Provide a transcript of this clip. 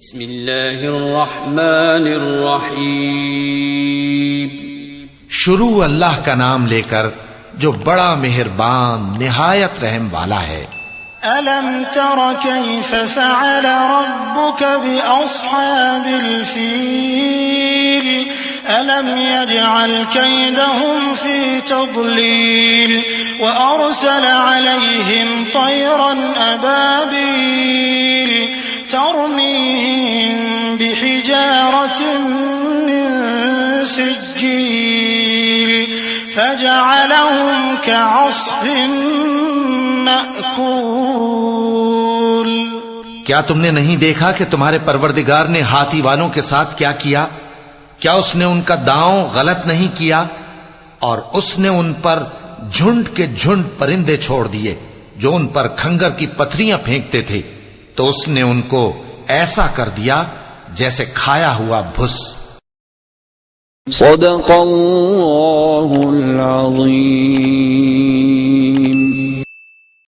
بسم اللہ الرحمن الرحیم. شروع اللہ کا نام لے کر جو بڑا مہربان نہایت رحم والا ہے. أَلَمْ تَرَ كَيْفَ فَعَلَ رَبُّكَ بِأَصْحَابِ الْفِيلِ أَلَمْ يَجْعَلْ كَيْدَهُمْ فِي تَضْلِيلٍ وَأَرْسَلَ عَلَيْهِمْ طَيْرًا أَبَابِيلَ تَرْمِيهِمْ بِحِجَارَةٍ مِّن سِجِّيلٍ فَجَعَلَهُمْ كَعَصْفٍ مأکول. کیا تم نے نہیں دیکھا کہ تمہارے پروردگار نے ہاتھی والوں کے ساتھ کیا کیا؟ کیا اس نے ان کا داؤں غلط نہیں کیا؟ اور اس نے ان پر جھنڈ کے جھنڈ پرندے چھوڑ دیے جو ان پر کھنگر کی پتھریاں پھینکتے تھے، تو اس نے ان کو ایسا کر دیا جیسے کھایا ہوا بھس. صدق اللہ العظیم.